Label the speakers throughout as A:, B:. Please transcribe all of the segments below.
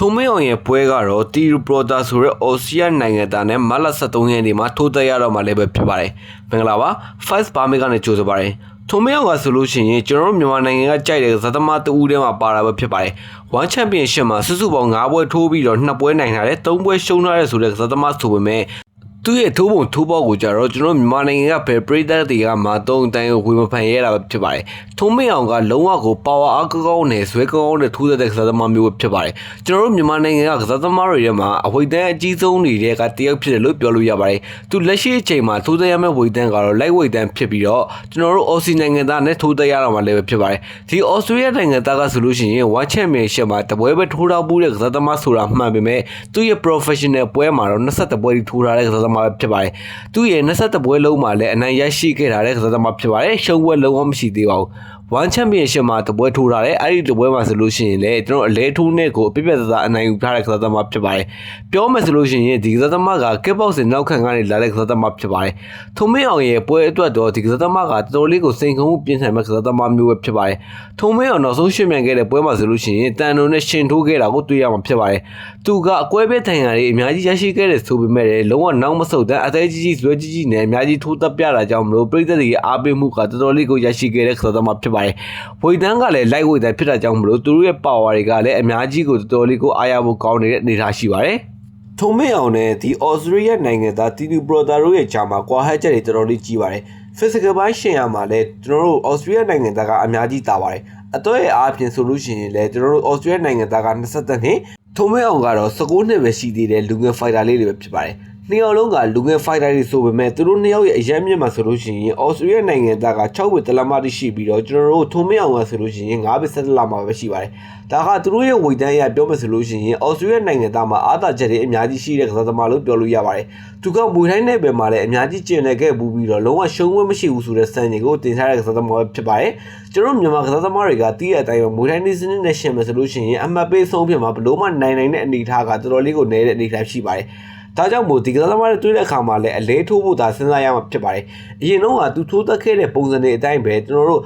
A: ထုံမင်းအောင်ရဲ့ပွဲကတော့တီရူပရိုတာဆိုတဲ့အော်စီးယားနိုင်ငံသားနဲ့မတ်လ23ရက်နေ့မှာထိုးသက်ရတော့မှလည်းပဲဖြစ်ပါတယ်။မင်္ဂလာပါ First Barmig ကနေကြိုဆိုပါတယ်။ထုံမင်းအောင်ကဆိုလို့ရှိရင်ကျွန်တော်တို့မြန်မာနိုင်ငံကကြိုက်တဲ့ဇာတ်သမားတဦးတည်းမှာပါတာပဲဖြစ်ပါတယ်။ One Championship မှာစုစုပေါင်း9ပွဲထိုးပြီးတော့2ပွဲနိုင်ထားတယ်3ပွဲရှုံးထားတယ်ဆိုတဲ့ဇာတ်သမားဆိုပေမဲ့သူရဲ့ထိုးပုံထိုးပေါက်ကိုကြတော့ကျွန်တော်မြန်မာနိုင်ငံကပဲပရိသတ်တွေကမှာ3အတိုင်းကိုဝေမဖန်ရဲတာပဲဖြစ်ပါတယ်။ထုံးမင်းအောင်ကလုံးဝကိုပါဝါအားကောင်းနဲ့ဇွဲကောင်းနဲ့ထိုးတဲ့ကစားသမားမျိုးဖြစ်ပါတယ်။ကျွန်တော်တို့မြန်မာနိုင်ငံကကစားသမားတွေထဲမှာအဝိတန်းအကြီးဆုံးနေတဲ့ကတယောက်ဖြစ်တယ်လို့ပြောလို့ရပါတယ်။သူလက်ရှိအချိန်မှာထိုးသက်ရမယ့်ဝိတန်းကတော့လိုက်ဝိတန်းဖြစ်ပြီးတော့ကျွန်တော်တို့အော်စီနိုင်ငံသားနဲ့ထိုးသက်ရတော့မှလည်းဖြစ်ပါတယ်။ဒီအော်စတြေးလျနိုင်ငံသားကဆိုလို့ရှိရင် One Championship မှာတပွဲပဲထိုးထားဘူးတဲ့ကစားသမားဆိုတာမှန်ပေမဲ့သူရဲ့ professional ပွဲမှာတော့22ပွဲထိုးထားတဲ့ကစားသမားပဲဖြစ်ပါတယ်။သူရဲ့22ပွဲလုံးမှာလည်းအနိုင်ရရှိခဲ့တာတဲ့ကစားသမားဖြစ်ပါတယ်။ရှုံးပွဲလုံးဝမရှိသေးပါဘူး။ One Championship မှာတပွဲထိုးထားတယ်အဲ့ဒီတပွဲမှာဆိုလို့ရှိရင်လည်းကျွန်တော်အလဲထိုးနဲ့ကိုအပြည့်ပြည့်သားအနိုင်ယူထားတဲ့ကစားသမားဖြစ်ပါတယ်ပြောမယ်ဆိုလို့ရှိရင်ဒီကစားသမားကကက်ဘောက်စင်နောက်ခံကနေလာတဲ့ကစားသမားဖြစ်ပါတယ်ထုံမင်းအောင်ရဲ့ပွဲအတွက်တော့ဒီကစားသမားကတော်တော်လေးကိုစိန်ခေါ်မှုပြင်းထန်မဲ့ကစားသမားမျိုးပဲဖြစ်ပါတယ်ထုံမင်းအောင်နောက်ဆုံးရှင်းမြန်ခဲ့တဲ့ပွဲမှာဆိုလို့ရှိရင်တန်တုံနဲ့ရှင်ထိုးခဲ့တာကိုတွေ့ရမှာဖြစ်ပါတယ်သူကအကွဲပြထိုင်ရာတွေအများကြီးရရှိခဲ့တဲ့ဆိုပေမဲ့လုံးဝနောက်မဆုတ်တဲ့အသေးကြီးဇွဲကြီးနဲ့အများကြီးထိုးတက်ပြတာကြောင့်မလို့ပြည်သက်တွေအားပေးမှုကတော်တော်လေးကိုရရှိခဲ့တဲ့ကစားသမားဖြစ်ပါတယ်ဝိတန်းကလည်းလိုက်ဝိတန်းဖြစ်တာကြောင့်မလို့သူတို့ရဲ့ပါဝါတွေကလည်းအများကြီးကိုတော်တော်လေးကိုအားရဖို့ကောင်းနေတဲ့အနေအထားရှိပါတယ်။ထုံမင်းအောင်နဲ့ဒီအော်စတြေးလျနိုင်ငံသားတီတူဘရိုတာတို့ရဲ့ဂျာမှာကွာဟချက်တွေတော်တော်လေးကြီးပါတယ်။ Physical ဘိုင်းရှင်ရမှာလည်းကျွန်တော်တို့အော်စတြေးလျနိုင်ငံသားကအများကြီးတာပါတယ်။အတော့ရဲ့အားဖြင့်ဆိုလို့ရှိရင်လည်းကျွန်တော်တို့အော်စတြေးလျနိုင်ငံသားက22နှစ်ထုံမင်းအောင်ကတော့19နှစ်ပဲရှိသေးတယ်လူငယ်ဖိုက်တာလေးတွေပဲဖြစ်ပါတယ်။နှစ်ယောက်လုံးကလူငယ်ဖိုက်တာတွေဆိုပေမဲ့သူတို့နှစ်ယောက်ရဲ့အရန်မြင့်မှာဆိုလို့ရှိရင်အော်စတြေးလျနိုင်ငံသားက6ဝက်တလမတိရှိပြီးတော့ကျွန်တော်တို့ထုံမင်းအောင်ကဆိုလို့ရှိရင်9ဝက်17လမှာပဲရှိပါတယ်။ဒါကသူတို့ရဲ့ဝေတန်းအရပြောမယ်ဆိုလို့ရှိရင်အော်စတြေးလျနိုင်ငံသားမှာအားသာချက်တွေအများကြီးရှိတဲ့ကစားသမားလို့ပြောလို့ရပါတယ်။သူကမွေတိုင်းနယ်ပယ်မှာလည်းအများကြီးကျင်လည်ခဲ့ပူပြီးတော့လုံးဝရှုံးဝဲမရှိဘူးဆိုတဲ့စံချိန်ကိုတင်ထားတဲ့ကစားသမားဖြစ်ပါတယ်။ကျွန်တော်မြန်မာကစားသမားတွေကတီးရတဲ့အတိုင်းမွေတိုင်းနေစနစ်နဲ့ရှင်မယ်ဆိုလို့ရှိရင်အမှတ်ပေးဆုံးဖြတ်မှာဘလို့မှနိုင်တဲ့အနေအထားကတော်တော်လေးကိုနည်းတဲ့အနေအထားရှိပါတယ်။ဒါကြောင့်မို့ဒီကစားသမားတွေတွေ့တဲ့အခါမှာလည်းအလဲထိုးဖို့သာစဉ်းစားရမှာဖြစ်ပါတယ်။အရင်တော့ကသူထိုးသက်ခဲ့တဲ့ပုံစံတွေအတိုင်းပဲကျွန်တော်တို့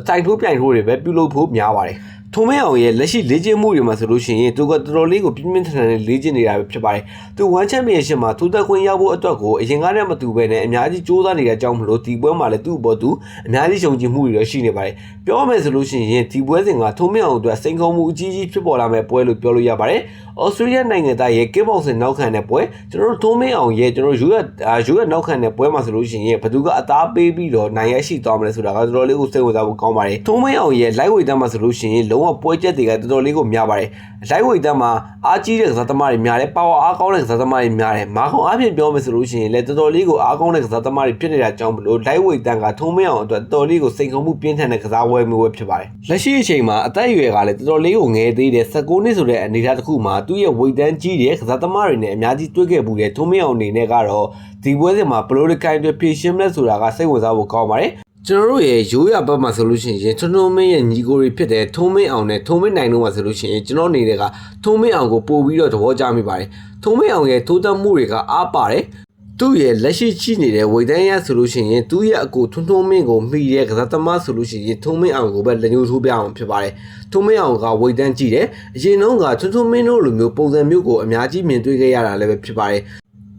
A: တိုင်ထိုးပြိုင်ထိုးတွေပဲပြုလုပ်ဖို့များပါတယ်။ထုံမင်းအောင်ရဲ့လက်ရှိလေ့ကျင့်မှုတွေမှာဆိုလို့ရှိရင်သူကတော်တော်လေးကိုပြင်းပြင်းထန်ထန်နဲ့လေ့ကျင့်နေတာပဲဖြစ်ပါတယ်။သူ One Championship မှာထိုးသက်ခွင့်ရဖို့အတွက်ကိုအရင်ကတည်းကမတူဘဲနဲ့အများကြီးစူးစမ်းနေတဲ့အကြောင်းမလို့ဒီပွဲမှာလည်းသူ့ဘောသူအများကြီးယုံကြည်မှုတွေရှိနေပါတယ်။ပြောမယ်ဆိုလို့ရှိရင်ဒီပွဲစဉ်ကထုံမင်းအောင်အတွက်စိန်ခေါ်မှုအကြီးကြီးဖြစ်ပေါ်လာမဲ့ပွဲလို့ပြောလို့ရပါတယ်။အော်စတြေးလျနိုင်ငံသားရဲ့ကစ်ဘောက်စင်နောက်ခံတဲ့ပွဲကျွန်တော်တို့ထုံမင်းအောင်ရဲ့ကျွန်တော်ယူရနောက်ခံတဲ့ပွဲမှာဆိုလို့ရှိရင်ဘသူကအသားပေးပြီးတော့နိုင်ရရှိသွားမလဲဆိုတာကတော်တော်လေးကိုစိတ်ဝင်စားဖို့ကောင်းပါတယ်။ထုံမင်းအောင်ရဲ့ live weight မှာဆိုလို့ရှိရင်လုံးဝပွဲချက်တွေကတော်တော်လေးကိုများပါတယ်။ live weight မှာအားကြီးတဲ့ကစားသမားတွေများတယ်ပါဝါအားကောင်းတဲ့ကစားသမားတွေများတယ်မာကောင်အားဖြင့်ပြောမယ်ဆိုလို့ရှိရင်လည်းတော်တော်လေးကိုအားကောင်းတဲ့ကစားသမားတွေဖြစ်နေတာကြောင့်မလို့ live weight ကထုံမင်းအောင်အတွက်တော်တော်လေးကိုစိန်ခေါ်မှုပြင်းထန်တဲ့ကစားပွဲမျိုးပဲဖြစ်ပါတယ်။လက်ရှိအချိန်မှာအသက်အရွယ်ကလည်းတော်တော်လေးကိုငယ်သေးတယ်19နှစ်ဆိုတဲ့အနေအထားတစ်ခုမှာသူ့ရဲ့ weight တန်းကြီးတဲ့ကစားသမားတွေနဲ့အများကြီးတွေ့ခဲ့မှုတဲ့ထုံမင်းအောင်အနေနဲ့ကတော့ဒီပွဲစဉ်မှာဘလိုကိုင်တွေဖြည့်ရှင်းမလဲဆိုတာကစိတ်ဝင်စားဖို့ကောင်းပါတယ်။ကျွန်တော်တို့ရဲ့ရိုးရဘက်မှာဆိုလို့ရှိရင်ထုံမင်းရဲ့ညီကိုတွေဖြစ်တဲ့ထုံမင်းအောင်နဲ့ထုံမင်းနိုင်တို့မှာဆိုလို့ရှိရင်ကျွန်တော်အနေနဲ့ကထုံမင်းအောင်ကိုပို့ပြီးတော့သဘောကျမိပါတယ်ထုံမင်းအောင်ရဲ့ထိုးတက်မှုတွေကအားပါတယ်သူ့ရဲ့လက်ရှိရှိနေတဲ့ဝေဒန်းရဆိုလို့ရှိရင်သူ့ရဲ့အကိုထုံမင်းကိုမိတဲ့ကစားသမားဆိုလို့ရှိရင်ထုံမင်းအောင်ကိုပဲလက်ညှိုးထိုးပြအောင်ဖြစ်ပါတယ်ထုံမင်းအောင်ကဝေဒန်းကြည့်တယ်အရင်တုန်းကထုံမင်းတို့လိုမျိုးပုံစံမျိုးကိုအများကြီးမြင်တွေ့ခဲ့ရတာလည်းပဲဖြစ်ပါတယ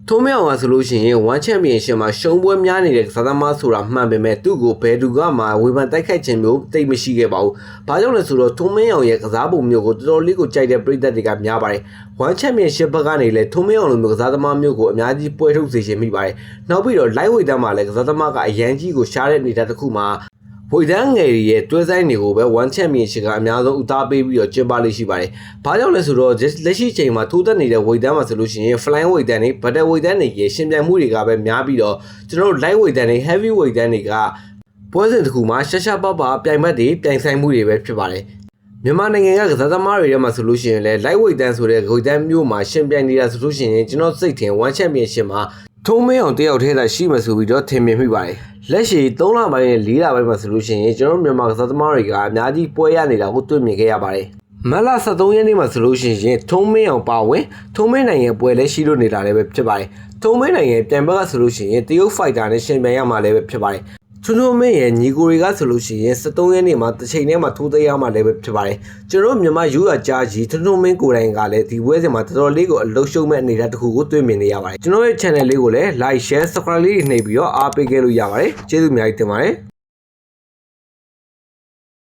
A: ်ထုံမင်းအောင်ကဆိုလို့ရှိရင် One Championship မှာရှုံးပွဲများနေတဲ့ကစားသမားဆိုတာမှန်ပေမဲ့သူ့ကိုဘယ်သူကမှဝေဖန်တိုက်ခိုက်ခြင်းမျိုးတိတ်မရှိခဲ့ပါဘူး။ဘာကြောင့်လဲဆိုတော့ထုံမင်းအောင်ရဲ့ကစားပုံမျိုးကိုတော်တော်လေးကိုကြိုက်တဲ့ပရိသတ်တွေကများပါတယ်။ One Championship ဘက်ကနေလည်းထုံမင်းအောင်လိုမျိုးကစားသမားမျိုးကိုအများကြီးပွဲထုတ်စေချင်မိပါတယ်။နောက်ပြီးတော့ live weight မှာလည်းကစားသမားကအရန်ကြီးကိုရှားတဲ့အနေအထားတစ်ခုမှာဝိဒန်းငယ်ရဲ့တွဲဆိုင်တွေကိုပဲ One Championship ကအများဆုံးဦးစားပေးပြီးတော့ကျင်းပလေးရှိပါတယ်။ဘာကြောင့်လဲဆိုတော့လက်ရှိချိန်မှာထိုးသက်နေတဲ့ဝိဒန်းမှာဆိုလို့ရှိရင် flying ဝိဒန်းတွေ butter ဝိဒန်းတွေရဲ့ရှင်ပြိုင်မှုတွေကပဲများပြီးတော့ကျွန်တော်တို့ light ဝိဒန်းတွေ heavy ဝိဒန်းတွေကပွဲစဉ်တစ်ခုမှာရှာရှာပပပြိုင်ဘက်တွေပြိုင်ဆိုင်မှုတွေပဲဖြစ်ပါတယ်။မြန်မာနိုင်ငံကကစားသမားတွေထဲမှာဆိုလို့ရှိရင်လည်း light weight တန်းဆိုတဲ့ဝိဒန်းမျိုးမှာရှင်ပြိုင်နေတာဆိုလို့ရှိရင်ကျွန်တော်စိတ်ထင် One Championship မှာထုံမင်းအောင်တယောက်ထဲသာရှိမှဆိုပြီးတော့ထင်မြင်မိပါတယ်။လက်ရှိ3လပိုင်းနဲ့4လပိုင်းမှာဆိုလို့ရှိရင်ကျွန်တော်မြန်မာကစားသမားတွေကအများကြီးပွဲရနေတာကိုတွေ့မြင်ခဲ့ရပါတယ်။မတ်လ23ရက်နေ့မှာဆိုလို့ရှိရင်ထုံမင်းအောင်ပါဝင်ထုံမင်းနိုင်ငံပွဲလည်းရှိလို့နေတာလည်းပဲဖြစ်ပါတယ်။ထုံမင်းနိုင်ငံပြန်ဘက်ကဆိုလို့ရှိရင်တရုတ်ဖိုက်တာနဲ့ရှင်ပြိုင်ရမှာလည်းပဲဖြစ်ပါတယ်။ ထွန်းထွန်းမင်းရဲ့ညီကိုတွေကဆိုလို့ရှိရင်73ရက်နေ့မှာတစ်ချိန်ထဲမှာထိုးသေးရမှာလည်းပဲဖြစ်ပါတယ်ကျွန်တော်မြန်မာယူရကြားကြီးထွန်းထွန်းမင်းကိုယ်တိုင်ကလည်းဒီပွဲစဉ်မှာတော်တော်လေးကိုအလုံးရှုံးမဲ့အနေအထားတစ်ခုကိုတွေ့မြင်နေရပါတယ်ကျွန်တော်ရဲ့ channel လေးကိုလည်း like share subscribe လေးတွေနှိပ်ပြီးတော့အားပေးခဲ့လို့ရပါတယ်ကျေးဇူးအများကြီးတင်ပါတယ်